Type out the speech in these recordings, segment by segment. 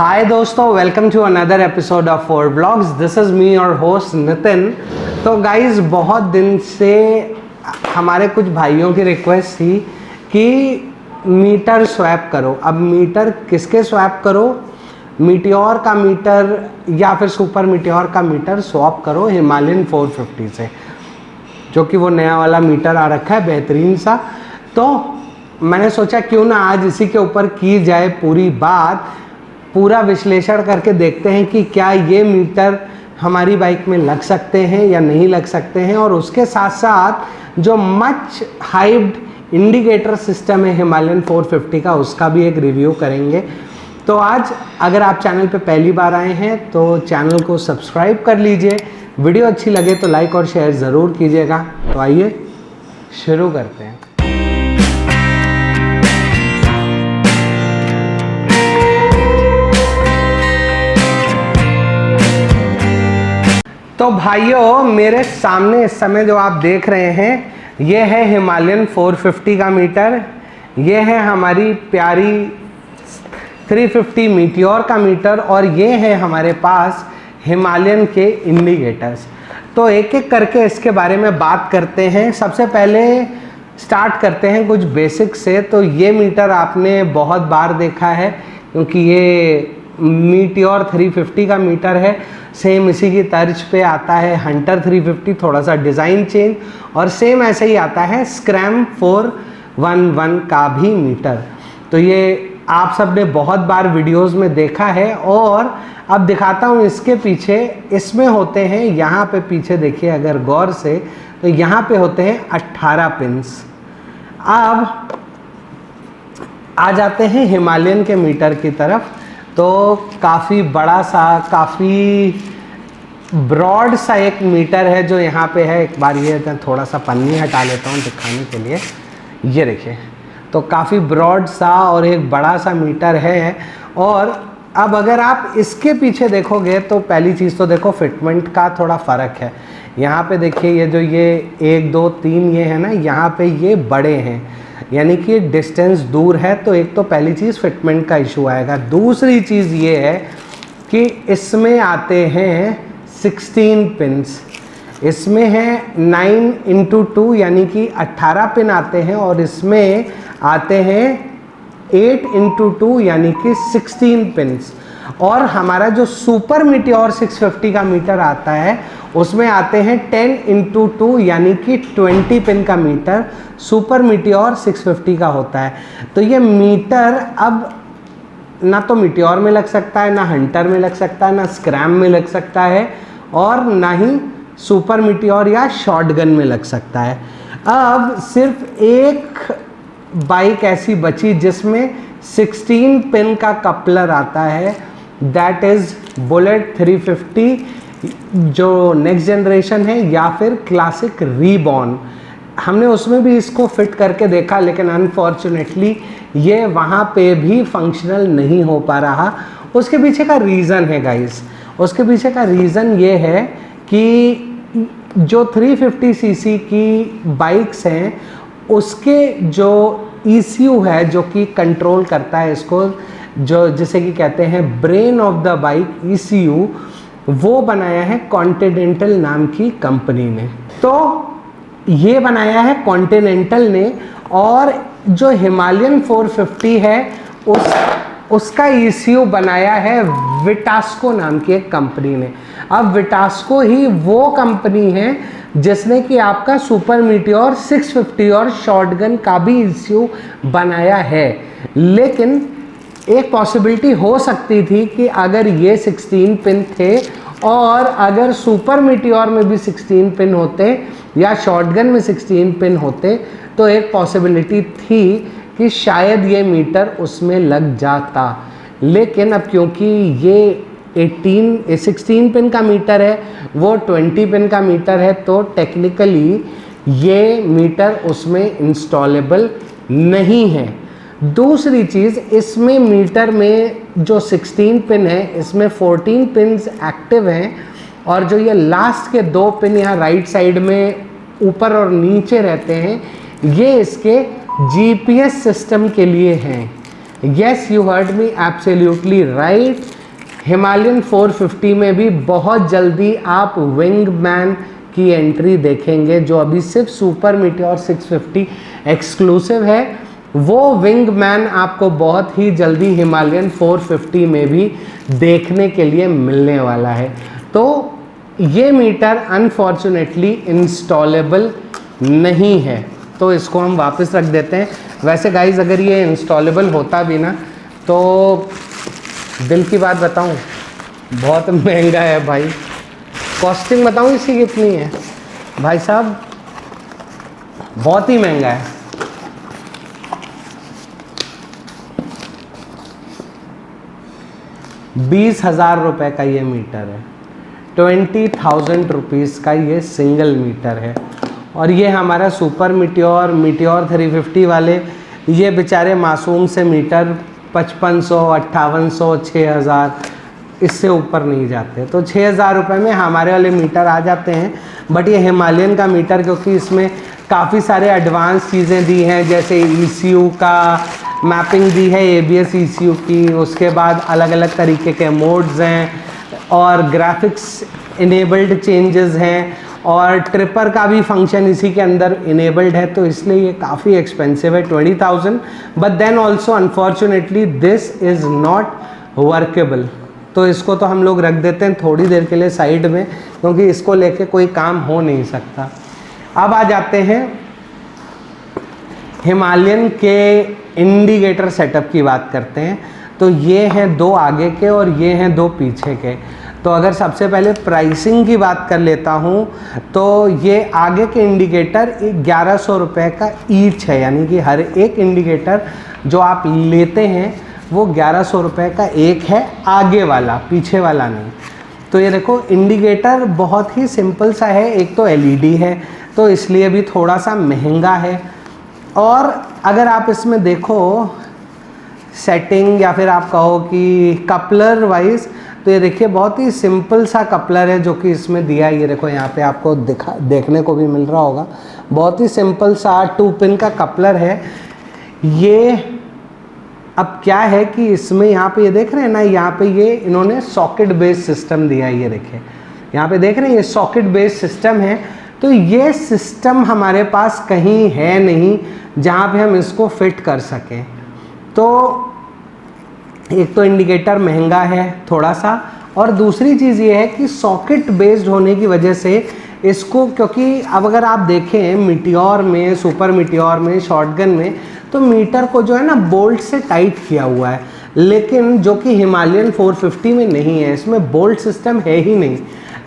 हाय दोस्तों, welcome to another episode of four blogs. This is me और host Nitin. तो guys, बहुत दिन से हमारे कुछ भाइयों की रिक्वेस्ट थी कि मीटर स्वैप करो। अब मीटर किसके स्वैप करो? मीटियोर का मीटर या फिर सुपर मीटियोर का मीटर स्वैप करो हिमालयन 450 से, जो कि वो नया वाला मीटर आ रखा है बेहतरीन सा। तो मैंने सोचा क्यों ना आज इसी के ऊपर की जाए पूरी बात, पूरा विश्लेषण करके देखते हैं कि क्या ये मीटर हमारी बाइक में लग सकते हैं या नहीं लग सकते हैं। और उसके साथ साथ जो मच हाइप्ड इंडिकेटर सिस्टम है हिमालयन 450 का, उसका भी एक रिव्यू करेंगे। तो आज अगर आप चैनल पे पहली बार आए हैं तो चैनल को सब्सक्राइब कर लीजिए। वीडियो अच्छी लगे तो लाइक और शेयर ज़रूर कीजिएगा। तो आइए शुरू करते हैं। तो भाइयों, मेरे सामने इस समय जो आप देख रहे हैं ये है हिमालयन 450 का मीटर। ये है हमारी प्यारी 350 मीटियोर का मीटर और ये है हमारे पास हिमालयन के इंडिकेटर्स। तो एक एक करके इसके बारे में बात करते हैं। सबसे पहले स्टार्ट करते हैं कुछ बेसिक से। तो ये मीटर आपने बहुत बार देखा है क्योंकि ये मीटियोर 350 का मीटर है। सेम इसी की तर्ज पे आता है हंटर 350, थोड़ा सा डिज़ाइन चेंज, और सेम ऐसे ही आता है स्क्रैम 411 का भी मीटर। तो ये आप सब ने बहुत बार वीडियोस में देखा है। और अब दिखाता हूँ इसके पीछे, इसमें होते हैं, यहाँ पे पीछे देखिए अगर गौर से, तो यहाँ पे होते हैं 18 पिन्स। अब आ जाते हैं हिमालयन के मीटर की तरफ। तो काफ़ी बड़ा सा, काफ़ी ब्रॉड सा एक मीटर है जो यहाँ पे है। एक बार ये थोड़ा सा पन्नी हटा लेता हूँ दिखाने के लिए। ये देखिए, तो काफ़ी ब्रॉड सा और एक बड़ा सा मीटर है। और अब अगर आप इसके पीछे देखोगे तो पहली चीज़ तो देखो फिटमेंट का थोड़ा फ़र्क है। यहाँ पे देखिए ये जो ये 1 2 3 ये है ना, यहाँ पे ये बड़े हैं, यानी कि डिस्टेंस दूर है। तो एक तो पहली चीज़ फिटमेंट का इशू आएगा। दूसरी चीज़ ये है कि इसमें आते हैं 16 पिन्स। इसमें है 9x2 यानी कि 18 पिन आते हैं, और इसमें आते हैं 8x2 यानी कि 16 पिन्स। और हमारा जो सुपर मीटियोर 650 का मीटर आता है उसमें आते हैं 10x2 यानी कि 20 पिन का मीटर सुपर मीटियोर 650 का होता है। तो ये मीटर अब ना तो मीटियोर में लग सकता है, ना हंटर में लग सकता है, ना स्क्रैम में लग सकता है, और ना ही सुपर मीटियोर या शॉटगन में लग सकता है। अब सिर्फ एक बाइक ऐसी बची जिसमें 16 पिन का कपलर आता है, दैट इज़ बुलेट 350 जो नेक्स्ट जनरेशन है, या फिर क्लासिक रीबॉर्न। हमने उसमें भी इसको फिट करके देखा, लेकिन अनफॉर्चुनेटली ये वहाँ पे भी फंक्शनल नहीं हो पा रहा। उसके पीछे का रीज़न है गाइस, उसके पीछे का रीज़न ये है कि जो 350 सीसी की बाइक्स हैं उसके जो ECU है, जो कि कंट्रोल करता है इसको, जो जिसे कि कहते हैं brain of the bike ECU, वो बनाया है कॉन्टिनेंटल नाम की कंपनी ने। तो ये बनाया है कॉन्टिनेंटल ने, और जो हिमालयन 450 है उसका ECU बनाया है विटास्को नाम की एक कंपनी ने। अब विटास्को ही वो कंपनी है जिसने कि आपका सुपर मीटियोर 650 और शॉटगन का भी ECU बनाया है। लेकिन एक पॉसिबिलिटी हो सकती थी कि अगर ये 16 पिन थे और अगर सुपर मीटियोर में भी 16 पिन होते या शॉटगन में 16 पिन होते, तो एक पॉसिबिलिटी थी कि शायद ये मीटर उसमें लग जाता। लेकिन अब क्योंकि ये 16 पिन का मीटर है, वो 20 पिन का मीटर है, तो टेक्निकली ये मीटर उसमें इंस्टॉलेबल नहीं है। दूसरी चीज़, इसमें मीटर में जो 16 पिन है इसमें 14 पिन्स एक्टिव हैं, और जो ये लास्ट के 2 पिन यहाँ राइट साइड में ऊपर और नीचे रहते हैं, ये इसके GPS सिस्टम के लिए हैं। Yes, you heard me absolutely right. Himalayan 450 में भी बहुत जल्दी आप विंगमैन की एंट्री देखेंगे, जो अभी सिर्फ सुपर मीटियोर 650 एक्सक्लूसिव है। वो विंगमैन आपको बहुत ही जल्दी हिमालयन 450 में भी देखने के लिए मिलने वाला है। तो ये मीटर अनफॉर्चुनेटली इंस्टॉलेबल नहीं है, तो इसको हम वापस रख देते हैं। वैसे गाइज अगर ये इंस्टॉलेबल होता भी ना, तो दिल की बात बताऊं, बहुत महंगा है भाई। कॉस्टिंग बताऊं इसकी कितनी है भाई साहब, बहुत ही महंगा है। ₹20,000 का ये मीटर है, 20,000 रुपीज़ का ये सिंगल मीटर है। और ये हमारा सुपर मीटियोर 350 वाले, ये बेचारे मासूम से मीटर 5500, 5800, 6000 इससे ऊपर नहीं जाते। तो 6000 रुपये में हमारे वाले मीटर आ जाते हैं। बट ये हिमालयन का मीटर, क्योंकि इसमें काफ़ी सारे एडवांस चीज़ें दी हैं, जैसे ECU का मैपिंग दी है, ABS ECU की, उसके बाद अलग अलग तरीके के मोड्स हैं और ग्राफिक्स इनेबल्ड चेंजेस हैं, और ट्रिपर का भी फंक्शन इसी के अंदर इनेबल्ड है। तो इसलिए ये काफ़ी एक्सपेंसिव है, 20,000। But then also unfortunately this is not workable. तो इसको तो हम लोग रख देते हैं थोड़ी देर के लिए साइड में, क्योंकि इसको लेके कोई काम हो नहीं सकता। अब आ जाते हैं हिमालयन के इंडिकेटर सेटअप की बात करते हैं। तो ये हैं 2 आगे के और ये हैं 2 पीछे के। तो अगर सबसे पहले प्राइसिंग की बात कर लेता हूँ, तो ये आगे के इंडिकेटर 1100 रुपये का ईच है, यानी कि हर एक इंडिकेटर जो आप लेते हैं वो 1100 रुपये का एक है, आगे वाला, पीछे वाला नहीं। तो ये देखो इंडिकेटर बहुत ही सिंपल सा है, एक तो LED है तो इसलिए भी थोड़ा सा महंगा है। और अगर आप इसमें देखो सेटिंग, या फिर आप कहो कि कपलर वाइज, तो ये देखिए बहुत ही सिंपल सा कपलर है जो कि इसमें दिया है। ये देखो यहाँ पे आपको देखने को भी मिल रहा होगा, बहुत ही सिंपल सा 2 पिन का कपलर है ये। अब क्या है कि इसमें यहाँ पे ये देख रहे हैं ना, यहाँ पे ये इन्होंने सॉकेट बेस्ड सिस्टम दिया है। ये देखिए यहाँ पे देख रहे हैं, ये सॉकेट बेस्ड सिस्टम है। तो ये सिस्टम हमारे पास कहीं है नहीं जहाँ पे हम इसको फिट कर सकें। तो एक तो इंडिकेटर महंगा है थोड़ा सा, और दूसरी चीज़ ये है कि सॉकेट बेस्ड होने की वजह से इसको, क्योंकि अब अगर आप देखें मीटियोर में, सुपर मीटियोर में, शॉटगन में, तो मीटर को जो है ना बोल्ट से टाइट किया हुआ है, लेकिन जो कि हिमालयन 450 में नहीं है, इसमें बोल्ट सिस्टम है ही नहीं।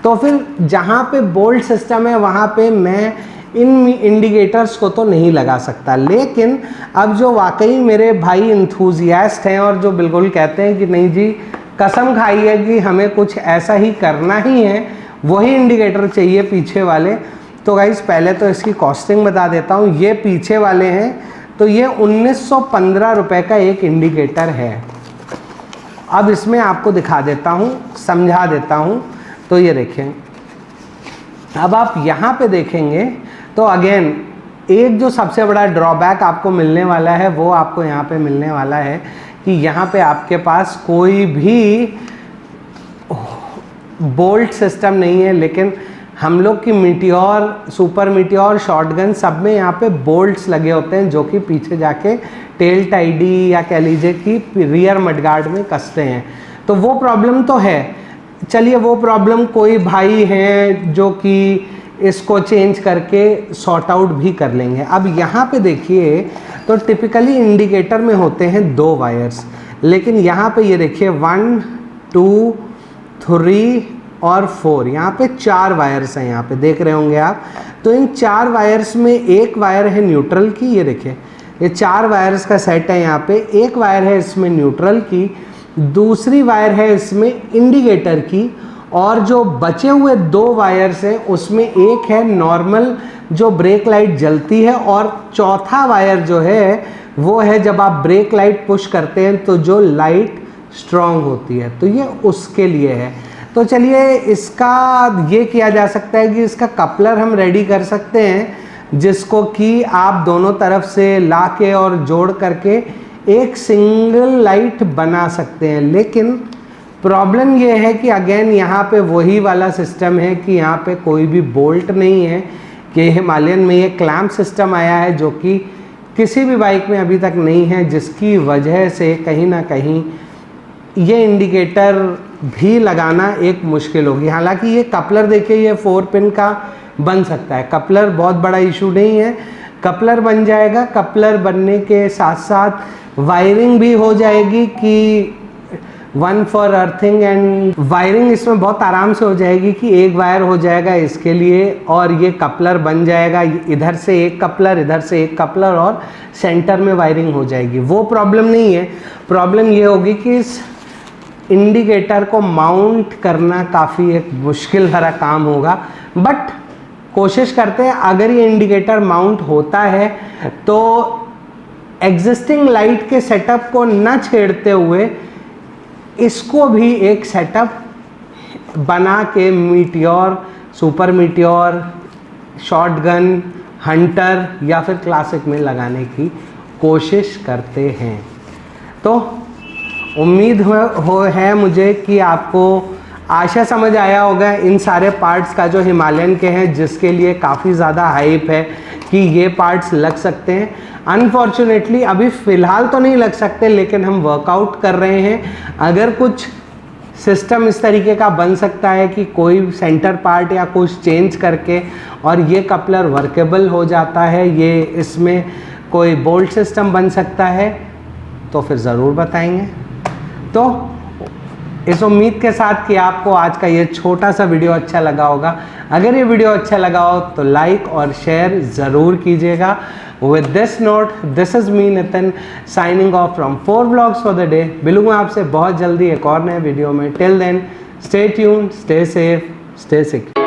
तो फिर जहाँ पे बोल्ट सिस्टम है वहाँ पे मैं इन इंडिकेटर्स को तो नहीं लगा सकता। लेकिन अब जो वाकई मेरे भाई इंथुजियास्ट हैं और जो बिल्कुल कहते हैं कि नहीं जी कसम खाई है कि हमें कुछ ऐसा ही करना ही है, वही इंडिकेटर चाहिए पीछे वाले। तो गाइस पहले तो इसकी कॉस्टिंग बता देता हूँ। ये पीछे वाले हैं तो ये 1915 रुपये का एक इंडिकेटर है। अब इसमें आपको दिखा देता हूँ, समझा देता हूँ। तो ये देखें, अब आप यहाँ पे देखेंगे तो अगेन एक जो सबसे बड़ा ड्रॉबैक आपको मिलने वाला है वो आपको यहाँ पे मिलने वाला है कि यहाँ पे आपके पास कोई भी बोल्ट सिस्टम नहीं है। लेकिन हम लोग की मीटियोर, सुपर मीटियोर, शॉटगन सब में यहाँ पे बोल्ट्स लगे होते हैं जो कि पीछे जाके टेल टाइडी या कह लीजिए कि रियर मडगार्ड में कसते हैं। तो वो प्रॉब्लम तो है, चलिए वो प्रॉब्लम कोई भाई हैं जो कि इसको चेंज करके सॉर्ट आउट भी कर लेंगे। अब यहाँ पे देखिए तो टिपिकली इंडिकेटर में होते हैं 2 वायर्स, लेकिन यहाँ पे ये देखिए 1, 2, 3 और 4, यहाँ पे 4 वायर्स हैं। यहाँ पे देख रहे होंगे आप। तो इन 4 वायर्स में एक वायर है न्यूट्रल की, ये देखिए ये 4 वायर्स का सेट है। यहाँ पे एक वायर है इसमें न्यूट्रल की, दूसरी वायर है इसमें इंडिकेटर की, और जो बचे हुए 2 वायर्स हैं उसमें एक है नॉर्मल जो ब्रेक लाइट जलती है, और चौथा वायर जो है वो है जब आप ब्रेक लाइट पुश करते हैं तो जो लाइट स्ट्रॉन्ग होती है, तो ये उसके लिए है। तो चलिए इसका ये किया जा सकता है कि इसका कपलर हम रेडी कर सकते हैं, जिसको कि आप दोनों तरफ से ला के और जोड़ करके एक सिंगल लाइट बना सकते हैं। लेकिन प्रॉब्लम ये है कि अगेन यहाँ पे वही वाला सिस्टम है कि यहाँ पे कोई भी बोल्ट नहीं है, कि हिमालयन में ये क्लैंप सिस्टम आया है जो कि किसी भी बाइक में अभी तक नहीं है, जिसकी वजह से कहीं ना कहीं ये इंडिकेटर भी लगाना एक मुश्किल होगी। हालांकि ये कपलर देखिए, ये 4 पिन का बन सकता है, कपलर बहुत बड़ा इशू नहीं है, कपलर बन जाएगा। कपलर बनने के साथ साथ वायरिंग भी हो जाएगी कि 1 फॉर अर्थिंग, एंड वायरिंग इसमें बहुत आराम से हो जाएगी कि एक वायर हो जाएगा इसके लिए और ये कपलर बन जाएगा। इधर से एक कपलर, इधर से एक कपलर और सेंटर में वायरिंग हो जाएगी। वो प्रॉब्लम नहीं है। प्रॉब्लम ये होगी कि इस इंडिकेटर को माउंट करना काफ़ी एक मुश्किल भरा काम होगा, बट कोशिश करते हैं। अगर ये इंडिकेटर माउंट होता है तो एग्जिस्टिंग लाइट के सेटअप को न छेड़ते हुए इसको भी एक सेटअप बना के meteor, super meteor, shotgun, Hunter या फिर क्लासिक में लगाने की कोशिश करते हैं। तो उम्मीद है मुझे कि आपको आशा समझ आया होगा इन सारे पार्ट्स का जो हिमालयन के हैं, जिसके लिए काफ़ी ज़्यादा हाइप है कि ये पार्ट्स लग सकते हैं। अनफॉर्चुनेटली अभी फ़िलहाल तो नहीं लग सकते, लेकिन हम वर्कआउट कर रहे हैं। अगर कुछ सिस्टम इस तरीके का बन सकता है कि कोई सेंटर पार्ट या कुछ चेंज करके और ये कपलर वर्केबल हो जाता है, ये इसमें कोई बोल्ट सिस्टम बन सकता है, तो फिर ज़रूर बताएंगे। तो इस उम्मीद के साथ कि आपको आज का ये छोटा सा वीडियो अच्छा लगा होगा। अगर ये वीडियो अच्छा लगा हो तो लाइक और शेयर ज़रूर कीजिएगा। With this note, this is me Nitin signing off from 4 vlogs for the day. मिलूंगा आपसे बहुत जल्दी एक और नए वीडियो में। Till then stay tuned, stay safe, stay secure.